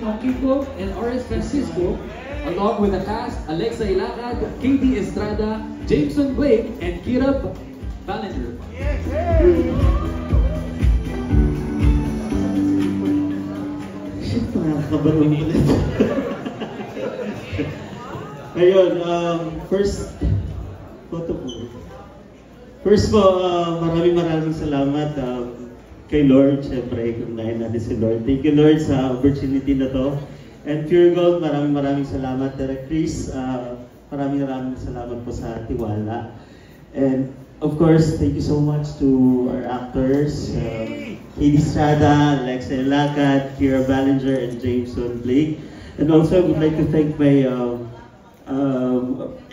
Makiko and RS Francisco, along with the cast Alexa Ilacad, Katie Estrada, Jameson Blake, and Kira Ballinger. Shit, nakakabaroon ulit. Ayun, first po, maraming salamat kay Lord. Siyempre, kunahin natin si Lord. Thank you, Lord, sa opportunity na to. And Pure Gold, maraming salamat. Direct Chris, maraming salamat po sa tiwala. And of course, thank you so much to our actors, Katie Estrada, Alexa Ilacad, Kira Ballinger, and Jameson Blake. And also, I would like to thank my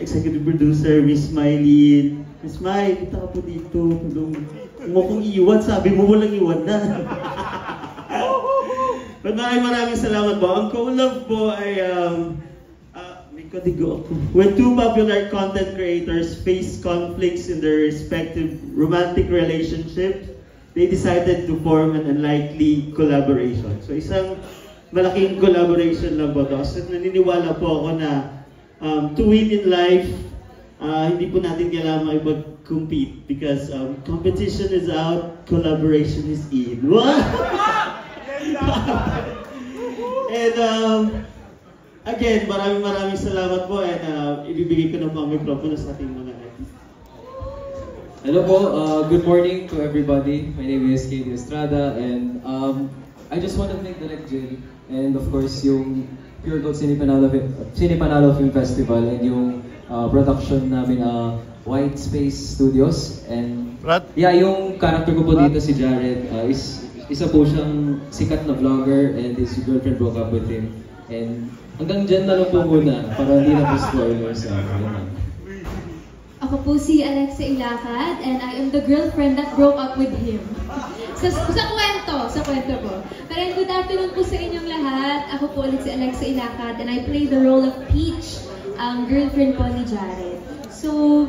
executive producer, Miss Smiley. Miss Smiley, kita ka po dito. Huwag mo kong iwan, sabi mo walang iwan na. But maraming salamat po. Ang collab po ay, when two popular content creators face conflicts in their respective romantic relationships, they decided to form an unlikely collaboration. So isang malaking collaboration lang po ito. Kasi naniniwala po ako na to win in life, hindi po natin kailangan makipag-compete because competition is out, collaboration is in. And again, maraming salamat po and ibibigay ko na po ang mikropono sa ating mga artists. Hello po, good morning to everybody. My name is Katie Estrada and I just want to thank Direct Jill and of course yung Pure Gold Cine Panalo Film Festival and yung production namin White Space Studios and yeah, yung character ko po dito si Jared isa po siyang sikat na vlogger and his girlfriend broke up with him and hanggang dyan na lang po muna para hindi na po spoiler sa akin. Ako po si Alexa Ilacad and I am the girlfriend that broke up with him. Sa kwento po. Pero good afternoon po sa inyong lahat. Ako po ulit si Alexa Ilacad and I play the role of Peach, ang girlfriend po ni Jared. So,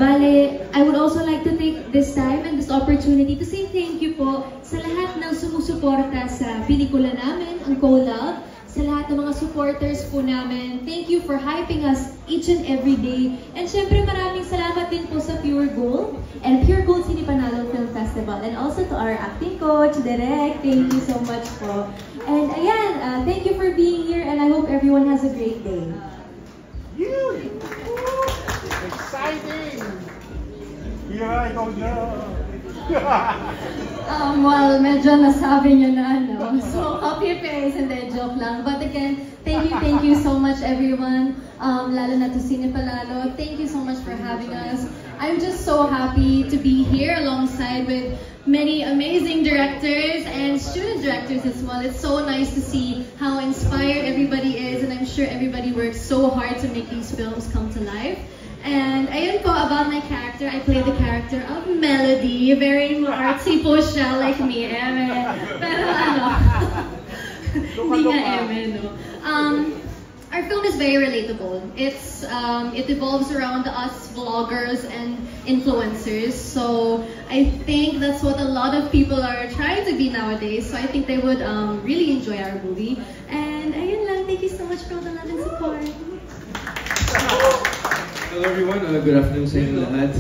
bale, I would also like to take this time and this opportunity to say thank you po sa lahat ng sumusuporta sa pelikula namin, ang collab, sa lahat ng mga supporters po namin. Thank you for hyping us each and every day. And syempre maraming salamat din po sa Pure Gold and Pure Gold Cine Panalo Film Festival. And also to our acting coach, Direk. Thank you so much po. And ayan, thank you for being here and I hope everyone has a great day. Exciting! Yeah, I don't know. Well, medyo nasabi niyo na, no? So, copy paste, hindi, joke lang. But again, thank you so much, everyone. Lalo na to Cine Panalo. Thank you so much for having us. I'm just so happy to be here alongside with many amazing directors and student directors as well. It's so nice to see how inspired everybody is, and I'm sure everybody works so hard to make these films come to life. And ayun po, about my character, I play the character of Melody. Very artsy po siya, like me, Eme. Pero ano, hindi nga Eme, no? Our film is very relatable. It evolves around us vloggers and influencers. So I think that's what a lot of people are trying to be nowadays. So I think they would really enjoy our movie. And ayun lang, thank you so much for all the love and support. Hello everyone, good afternoon sa inyo lahat.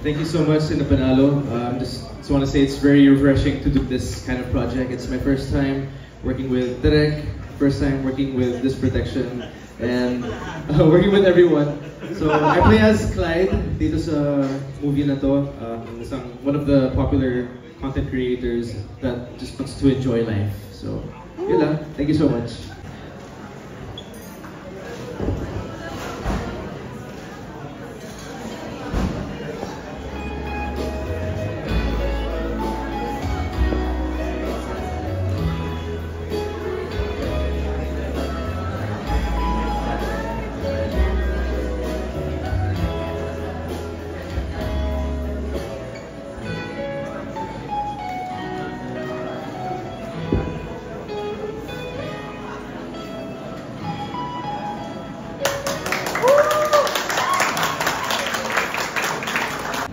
Thank you so much Cine Panalo. Just want to say it's very refreshing to do this kind of project. It's my first time working with Direk, first time working with This Protection, and working with everyone. So I play as Clyde dito sa movie na to. One of the popular content creators that just wants to enjoy life. So yun lang. Thank you so much.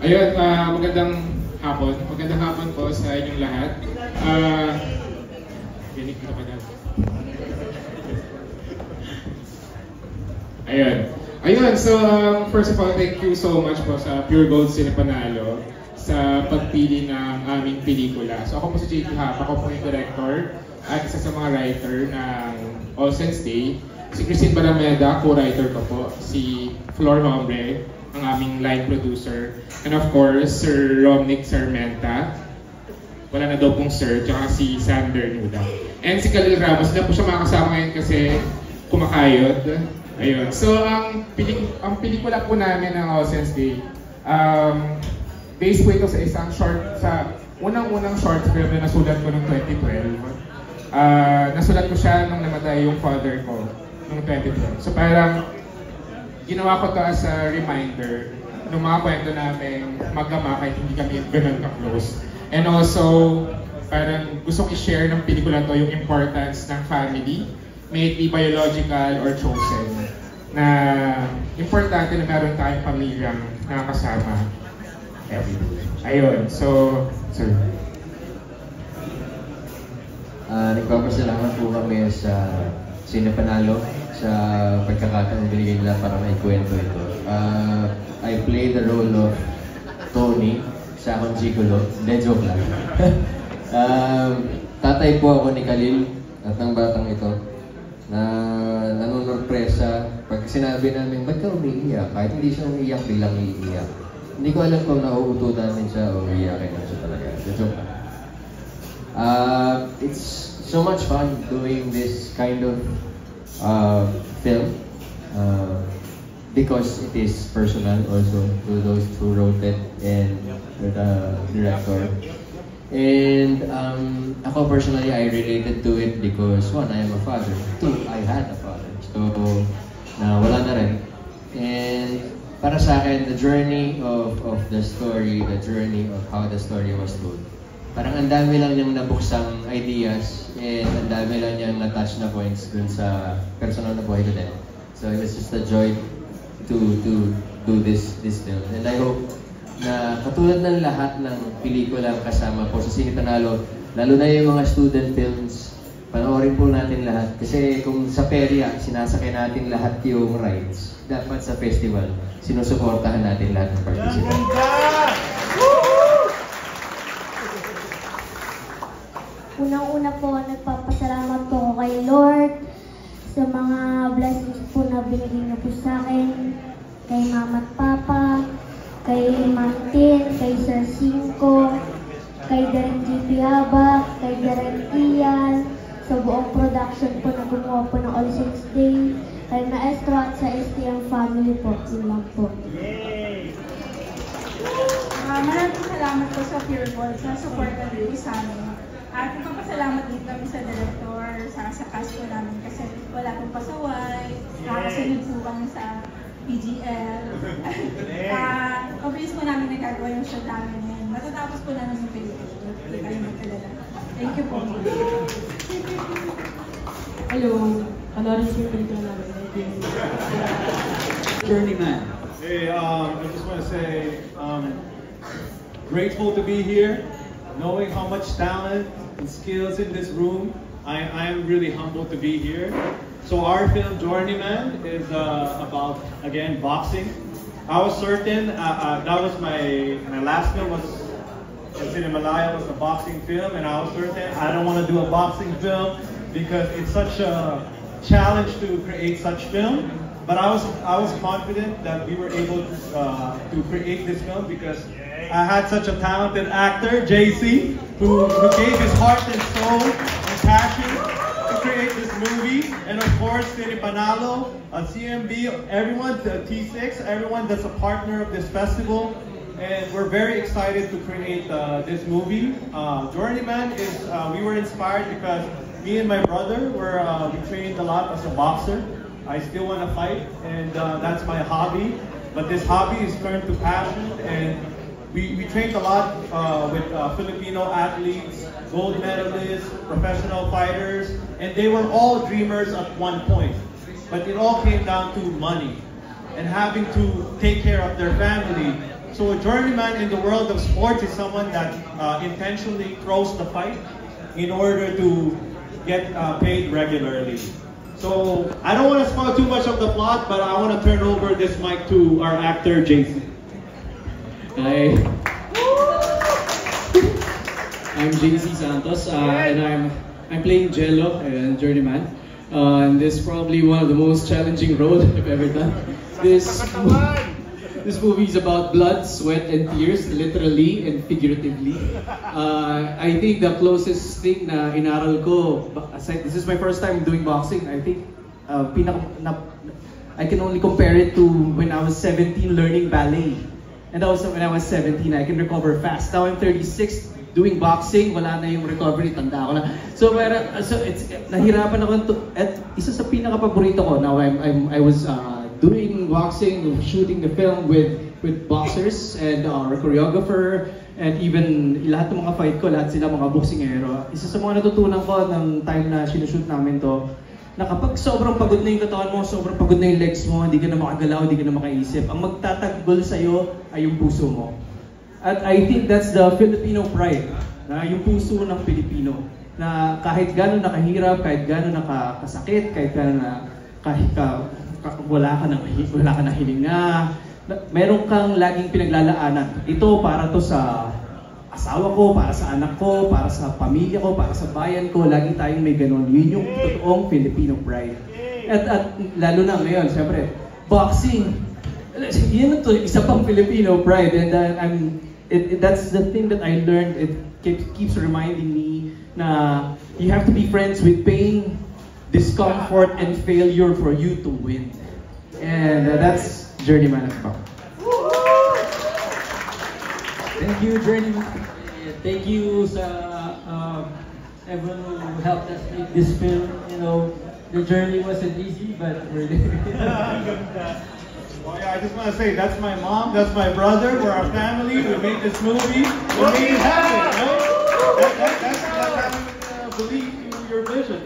Ayun, magandang hapon po sa inyong lahat. Rinig ka pa daw. Ayun, so first of all, thank you so much po sa Pure Gold Cinepanalo sa pagpili ng aming pelikula. So ako po si JP Hap, ako po yung director at isa sa mga writer ng All Saints Day. Si Christine Barameda, co-writer ko po. Si Flor Hombre, ang aming line producer. And of course, Sir Romnick Sarmenta. Wala na daw pong Sir, tsaka si Sander Nuda. And si Khalil Ramos, na po siya makakasama ngayon kasi kumakayod. Ayun. So, ang pelikula po namin ng All Saints Day, based po ito sa isang unang-unang short film na nasulat ko noong 2012. Nasulat ko siya nung namatay yung father ko noong 2012. So parang ginawa ko to as a reminder ng mga kwento namin mag-ama kahit hindi kami ganun ka-close. And also, parang gusto ko i-share ng pelikula to yung importance ng family, may it be biological or chosen, na importante na meron tayong pamilyang nakakasama everywhere. Ayun, so, sir. Nagpapasalamat po kami sa Cinepanalo sa pagkakataon binigay nila para maikwento ito. I play the role of Tony sa akong Gigolo. Hindi, joke lang. Tatay po ako ni Khalil at ng batang ito na nanunurpresa pag sinabi namin, ba't ka umiiyak? Kahit hindi siya umiiyak, bilang iiyak. Hindi ko alam kung nauuto namin siya o umiiyakin na siya talaga. Joke lang. It's so much fun doing this kind of film because it is personal also to those who wrote it and the director. And ako personally, I related to it because one, I am a father. Two, I had a father. So, wala na rin. And para sa akin, the journey of the story, the journey of how the story was told, parang ang dami lang niyang nabuksang ideas and ang dami lang niyang na-touch na points dun sa personal na buhay ko din. So it was just a joy to do this film. And I hope na katulad ng lahat ng pelikulang kasama po sa Cinepanalo, lalo na yung mga student films, panoorin po natin lahat. Kasi kung sa perya, sinasakay natin lahat yung rides, dapat sa festival, sinusuportahan natin lahat ng participants. Unang-una po, nagpapasalamat po ako kay Lord sa mga blessings po na binigay niyo po sa akin, kay Mama at Papa, kay Martin, kay Sir Cinco, kay Direk JP Habak, kay Direk Ian, sa buong production po na gumawa po ng All Saints Day, kay Maestro at sa STM family po. Yun lang po. Maraming salamat po sa Pure Gold sa support na rin sa amin. At magpapasalamat din kami sa director, sa cast po namin kasi wala pong pasaway, nakasunod po kami sa PGL. Obvious po namin nagagawa yung show namin and matatapos po namin yung pelikula. Hindi kayo magkalala. Thank you po. Hello, panorin po yung pelikula namin. Thank you. Journeyman. Hey, I just want to say, grateful to be here. Knowing how much talent and skills in this room, I am really humbled to be here. So our film Journeyman is about, again, boxing. I was certain that was my last film was in Cinemalaya was a boxing film, and I was certain I don't want to do a boxing film because it's such a challenge to create such film. But I was confident that we were able to create this film because I had such a talented actor, JC, who gave his heart and soul and passion to create this movie. And of course, Cinepanalo, CMB, everyone, the T6, everyone that's a partner of this festival. And we're very excited to create this movie. Journeyman is, we were inspired because me and my brother, we trained a lot as a boxer. I still want to fight, and that's my hobby. But this hobby is turned to passion, and we trained a lot with Filipino athletes, gold medalists, professional fighters, and they were all dreamers at one point. But it all came down to money and having to take care of their family. So a journeyman in the world of sports is someone that intentionally throws the fight in order to get paid regularly. So I don't want to spoil too much of the plot, but I want to turn over this mic to our actor, Jason. Hi. I'm JC Santos, and I'm playing Jello and Journeyman. And this is probably one of the most challenging roles I've ever done. This movie is about blood, sweat, and tears, literally and figuratively. I think the closest thing na inaral ko, aside, this is my first time doing boxing. I think I can only compare it to when I was 17 learning ballet. And also when I was 17, I can recover fast. Now I'm 36, doing boxing, wala na yung recovery, tanda ko na. So it's nahirapan ako at isa sa pinaka-paborito ko. Now I was doing boxing, shooting the film with boxers and our choreographer, and even lahat ng mga fight ko, lahat sila mga boksingero. Isa sa mga natutunan ko ng time na sinushoot namin to, na kapag sobrang pagod na yung katawan mo, sobrang pagod na yung legs mo, hindi ka na makagalaw, hindi ka na makaisip, ang magtatagbol sa'yo ay yung puso mo. At I think that's the Filipino pride, na yung puso ng Pilipino, na kahit gano'n nakahirap, kahit gano'n nakasakit, kahit gano'n wala ka ng hilinga, meron kang laging pinaglalaanan. Ito para to sa asawa ko, para sa anak ko, para sa pamilya ko, para sa bayan ko, lagi tayong may gano'n. Yun yung totoong Filipino pride. At lalo na ngayon, siyempre, boxing, yun ito, isa pang Filipino pride. And that's the thing that I learned. It keeps reminding me na you have to be friends with pain, discomfort, and failure for you to win. And that's Journeyman. Thank you, Journeyman. Thank you sa everyone who helped us make this film. You know, the journey wasn't easy, but we're there. Well, yeah, I just want to say that's my mom, that's my brother, we're our family. We made this movie. We made it happen, right? That's having belief in your vision.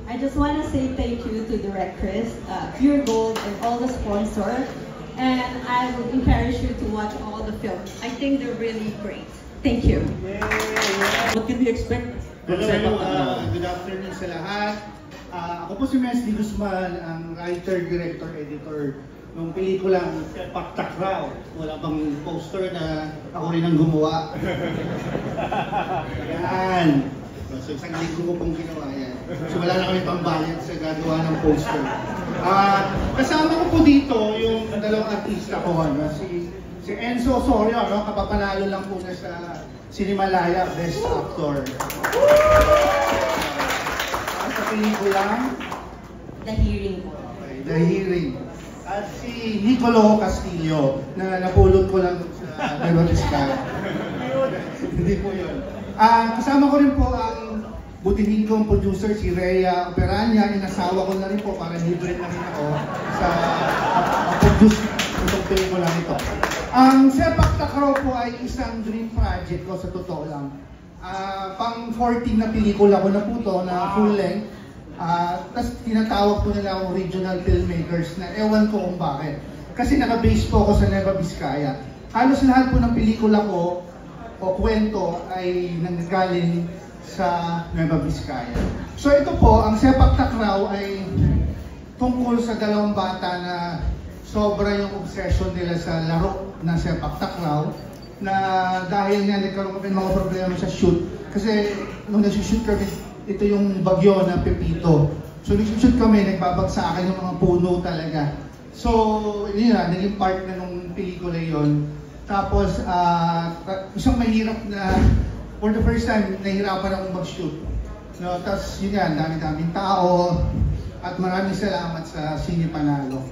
I just want to say thank you to Direct Chris, Pure Gold, and all the sponsors. And I would encourage you to watch all the films. I think they're really great. Thank you. What can we expect? Hello, good afternoon sa lahat. Ako po si Mesty Guzman, ang writer, director, editor ng pelikulang Paktakraw. Wala bang poster na ako rin ang gumawa. Yan. So isang linggo ko pong ginawa yan. So wala na kami pambayad sa gagawa ng poster. Kasama ko po dito yung dalawang artista ko, si Enzo Osorio, kapapanalo lang po na sa Cinemalaya Best Actor. Sa pelikulang The Hearing. Okay, The Hearing. At si Nicolo Castillo, na napulot ko lang sa Nueva Vizcaya. Hindi po yun. Kasama ko rin po ang butihin kong producer, si Rhea Operanya. Inasawa ko na rin po para libre na rin ako sa produce itong pelikula nito. Ang Sepak Takraw po ay isang dream project ko sa totoo lang. Pang 14 na pelikula ko na po to, na full length. Tapos tinatawag po nila akong regional filmmakers na ewan ko kung bakit. Kasi naka-base po ako sa Nueva Vizcaya. Halos lahat po ng pelikula ko o kwento ay nanggagaling sa Nueva Vizcaya. So ito po, ang Sepak Takraw ay tungkol sa dalawang bata na sobra yung obsession nila sa laro na Sepak Takraw, na dahil nga nagkaroon kami mga problema sa shoot. Kasi nung nag-shoot kami, ito yung bagyo na Pepito. So nag-shoot kami, nagbabagsakan yung mga puno talaga. So yun na, naging part na nung pelikula yon. Tapos isang mahirap na, for the first time, nahirapan akong mag-shoot. No, tapos yun yan, dami-daming tao, at maraming salamat sa Cine Panalo.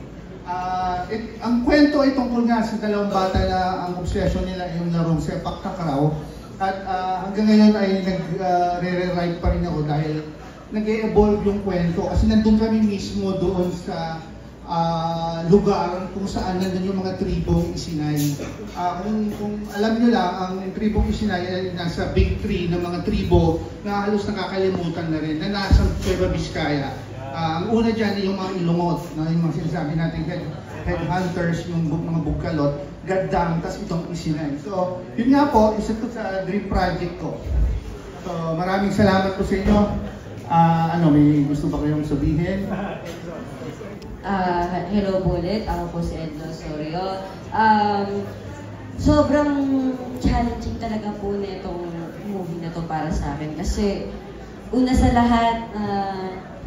Ang kwento ay tungkol nga sa dalawang bata na ang obsession nila ay yung larong Sepak Takraw. At hanggang ngayon ay nag-rewrite pa rin ako dahil nag-e-evolve yung kwento. Kasi nandun kami mismo doon sa lugar kung saan nandun yung mga tribong Isinay. Kung alam nyo lang, ang tribong Isinay ay nasa big tree ng mga tribo na halos nakakalimutan na rin, na nasa Nueva Vizcaya. Ang una dyan yung mga Ilongot, yung mga sinasabi natin headhunters, yung mga bugkalot, Gaddang, tas itong Isinay. So, yun nga po, isa to sa dream project ko. So, maraming salamat po sa inyo. May gusto ba kayong sabihin? Hello po ulit, ako po si Edlo Sorio. Sobrang challenging talaga po na itong movie na to para sa akin. Kasi una sa lahat,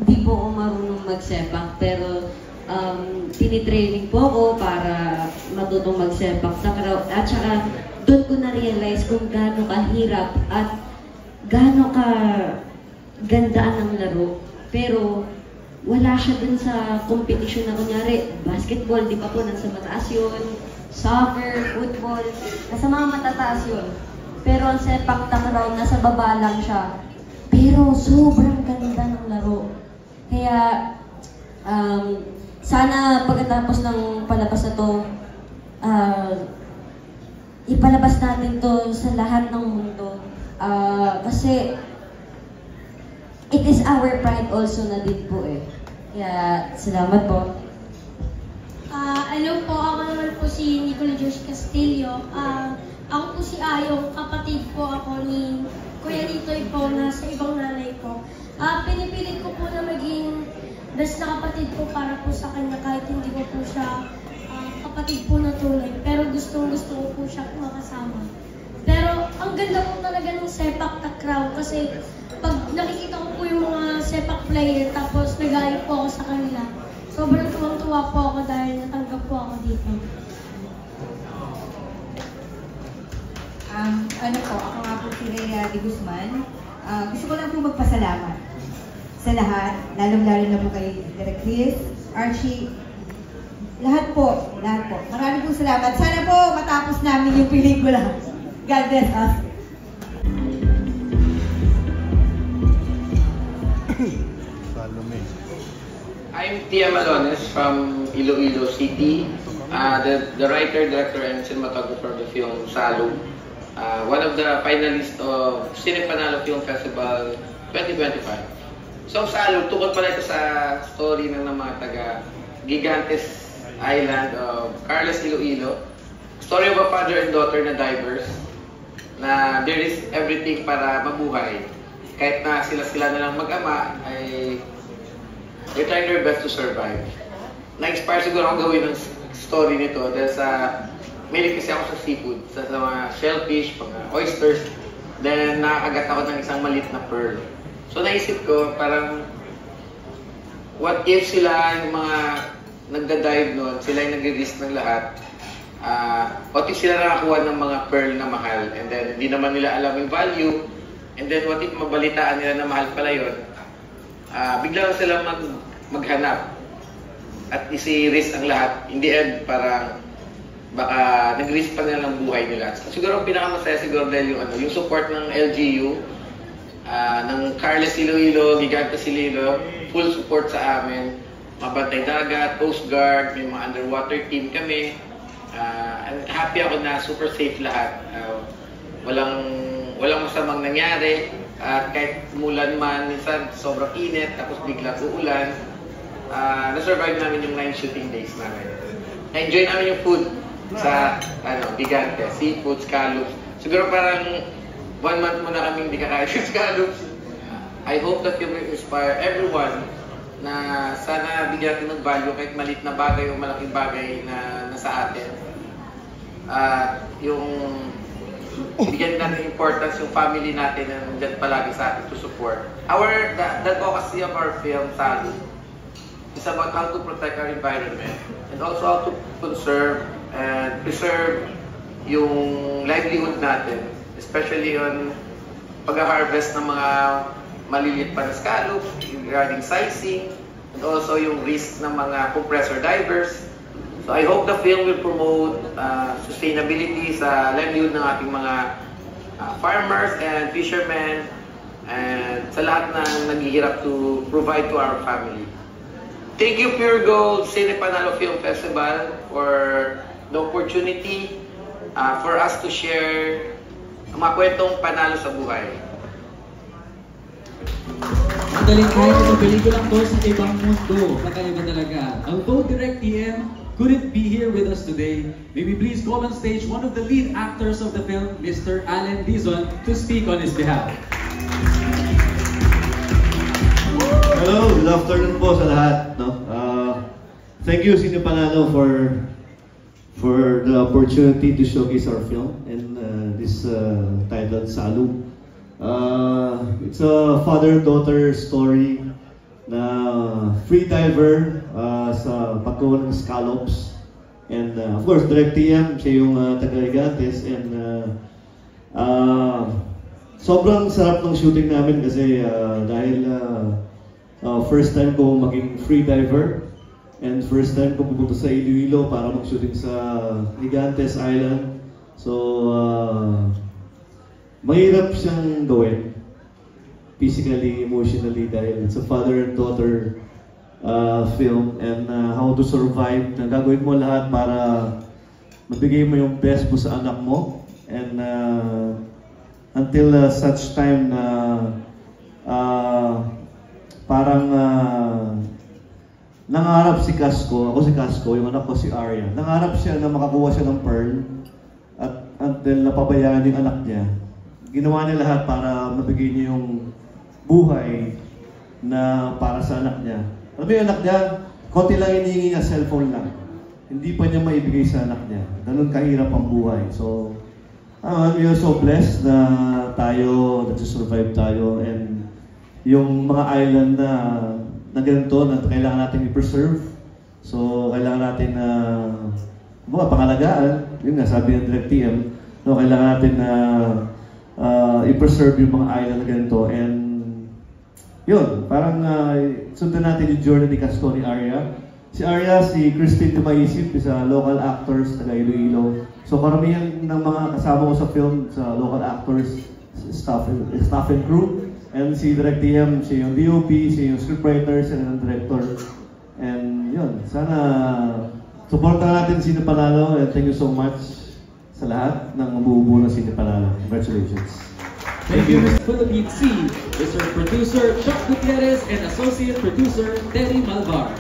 di po ako marunong magsepak, pero tinitraining po ako para matutong magsepak takraw. At saka doon ko na-realize kung gaano kahirap at gaano ka gandaan ng laro. Pero wala siya dun sa competition na kunyari, basketball, di pa po nasa mataas yun, soccer, football, nasa mga matataas yun. Pero ang sepak takraw, nasa baba lang siya. Pero sobrang ganda ng laro. Kaya, sana pagkatapos ng palabas na to, ipalabas natin to sa lahat ng mundo. Kasi, it is our pride also na din po eh. Kaya, salamat po. Hello po, ako naman po si Nicolo George Castillo. Ako po si Ayong, kapatid po ako ni Kuya Litoy po na sa ibang nanay ko. Pinipilit ko po na maging best na kapatid po para po sa kanya kahit hindi ko po siya kapatid po na tunay. Pero gusto ko po siya makasama. Pero ang ganda po talaga ng sepak takraw kasi pag nakikita ko po yung mga sepak player tapos nag-aayos po ako sa kanila, sobrang tuwang-tuwa po ako dahil natanggap po ako dito. Ako nga po si Rhea de Guzman. Gusto ko lang po magpasalamat sa lahat, lalong-lalo na po kay Direk Chris, Archie, lahat po. Maraming pong salamat. Sana po matapos namin yung pelikula. God bless us. I'm Tia Malones from Iloilo City, the writer, director, and cinematographer of the film Salug. One of the finalists of Cinepanalo Film Festival 2025. So Salug, tukol pala ito sa story ng mga taga Gigantes Island of Carles, Iloilo. Story of a father and daughter na divers na there is everything para mabuhay. Kahit na sila na lang mag-ama ay they're trying their best to survive. Na-inspire siguro akong gawin ng story nito dahil sa mahilig kasi ako sa seafood, sa mga shellfish, mga oysters. Then nakakagat ako ng isang maliit na pearl. So naisip ko parang what if sila yung mga nagda-dive noon, sila yung nag-risk ng lahat. What if sila nakakuha ng mga pearl na mahal and then hindi naman nila alam yung value, and then what if mabalitaan nila na mahal pala yun, bigla lang sila maghanap at isi-risk ang lahat. In the end, parang baka nag-risk pa nila ng buhay nila. Siguro ang pinakamasaya siguro dahil yung support ng LGU, ng Carles Iloilo, Gigantes Iloilo, full support sa amin. Mabantay dagat, Coast Guard, may mga underwater team kami. And happy ako na super safe lahat. Walang masamang nangyari. Kahit umulan man, minsan sobrang init, tapos bigla uulan. Na-survive namin yung 9 shooting days namin. Na-enjoy namin yung food sa Gigantes, seafood, scallops. Siguro parang 1 month muna kami hindi kakain ng scallops. I hope that you will inspire everyone na sana bigyan natin ng value kahit maliit na bagay o malaking bagay na nasa atin. Yung bigyan natin importance yung family natin na nandiyan palagi sa atin to support. The advocacy of our film, Salud, is about how to protect our environment and also how to conserve and preserve yung livelihood natin, especially on pag-harvest ng mga maliliit pa na scallops, regarding sizing, and also yung risk ng mga compressor divers. So I hope the film will promote sustainability sa livelihood ng ating mga farmers and fishermen and sa lahat ng naghihirap to provide to our family. Thank you Pure Gold Cinepanalo Film Festival for the opportunity for us to share ang mga kwentong panalo sa buhay. Madaling kahit itong pelikulang to sa ibang mundo, kakaiba talaga. Although Direct TM couldn't be here with us today, may we please call on stage one of the lead actors of the film, Mr. Allen Dizon, to speak on his behalf. Hello, good afternoon po sa lahat. No? Thank you, Cine Panalo, for the opportunity to showcase our film and this titled Salu. It's a father-daughter story na free diver sa pagkuha ng scallops. And of course, Direct TM, siya yung taga-Gigantes. And sobrang sarap ng shooting namin kasi dahil first time ko maging free diver and first time ko pupunta sa Iloilo para mag-shooting sa Gigantes Island. So, mahirap siyang gawin physically, emotionally dahil it's a father and daughter film and how to survive. Gagawin mo lahat para mabigay mo yung best mo sa anak mo and until such time na parang nangarap si Casco, ako si Casco, yung anak ko si Arya. Nangarap siya na makakuha siya ng pearl at until napabayaan yung anak niya. Ginawa niya lahat para mabigay niya yung buhay na para sa anak niya. Alam mo yung anak niya, konti lang hinihingi niya, cellphone lang. Hindi pa niya maibigay sa anak niya. Ganun kahirap ang buhay. So, we are so blessed na tayo, nagsusurvive tayo, and yung mga island na ganito na kailangan natin i-preserve. So, kailangan natin na mga pangalagaan. Yung nga, sabi ng Direct TM, no, kailangan natin na i-preserve yung mga island na ganito. And yun, parang sundan natin yung journey ni Casco ni Arya. Si Arya, si Christine Tumaisip, isa local actors taga Iloilo. So karamihan ng mga kasama ko sa film, sa local actors, staff and crew. And si Direct TM, siya yung DOP, siya yung scriptwriter, siya yung director. And yun, sana supportan natin Cine Panalo and thank you so much sa lahat ng mabubuo ng Cine Panalo. Congratulations. Thank you, Mr. Philippine C, Mr. Producer Chuck Gutierrez, and Associate Producer Terry Malvar.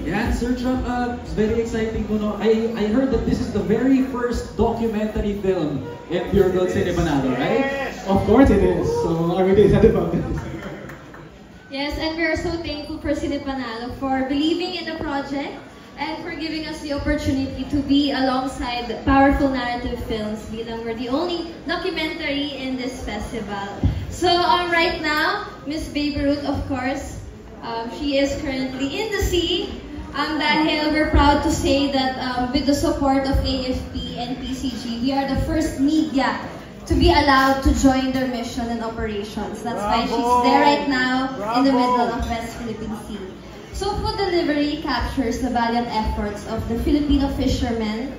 Yeah, Sir Chuck, it's very exciting. I heard that this is the very first documentary film in Pure Gold Cine Panalo, right? Of course it is. So I'm really excited about this. Yes, and we are so thankful for Cine Panalo for believing in the project and for giving us the opportunity to be alongside powerful narrative films. Bilang we're the only documentary in this festival. So right now, Miss Baby Ruth, of course, she is currently in the sea. Dahil we're proud to say that with the support of AFP and PCG, we are the first media to be allowed to join their mission and operations. That's why she's there right now in the middle of West Philippine Sea. So food delivery captures the valiant efforts of the Filipino fishermen,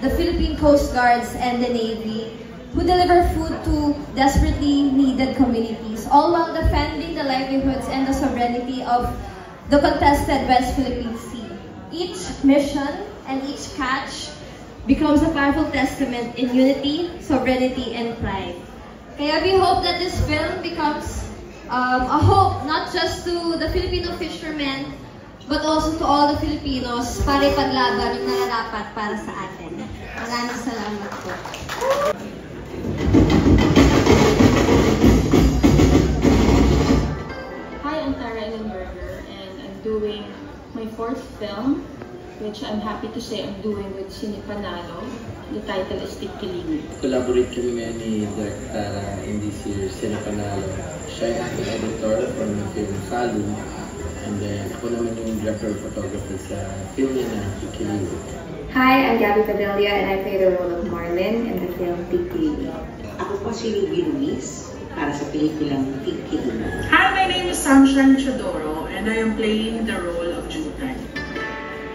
the Philippine Coast Guards, and the Navy, who deliver food to desperately needed communities, all while defending the livelihoods and the sovereignty of the contested West Philippine Sea. Each mission and each catch becomes a powerful testament in unity, sovereignty, and pride. Kaya we hope that this film becomes a hope not just to the Filipino fishermen, but also to all the Filipinos para ipaglaban yung nararapat para sa atin. Maraming salamat po. Hi, I'm Tara Ellenberger, and I'm doing my fourth film, which I'm happy to say I'm doing with Cine Panalo. The title is Tikilini. Collaborate kami ngayon ni Direk Tara in this year's Cine Panalo. Siya yung aking editor from the film Salu. And then ako naman yung director of photography sa film niya na Tikilini. Hi, I'm Gabby Padilla and I play the role of Marlin in the film Tikilini. Ako po si Ruby Ruiz para sa pelikulang Tikilini. Hi, my name is Samshan Chodoro and I am playing the role of Jutan.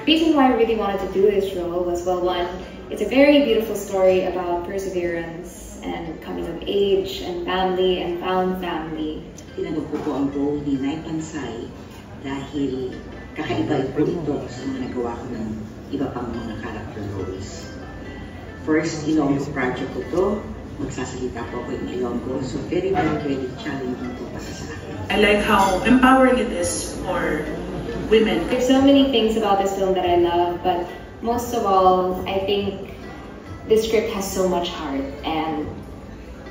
The reason why I really wanted to do this role was, well, one, it's a very beautiful story about perseverance and coming of age and family and found family. Tinanong ko po ang role ni Nay Pansay dahil kakaiba po ito sa mga nagawa ko ng iba pang mga character roles. First, Ilonggo project ko to. Magsasalita po ako in Ilonggo. So very challenging po para sa akin. I like how empowering it is for women. There's so many things about this film that I love, but most of all, I think the script has so much heart, and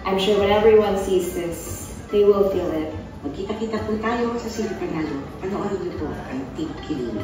I'm sure when everyone sees this, they will feel it. Magkita-kita po tayo sa Sinipanalo. Panoorin niyo po ang Team Killing.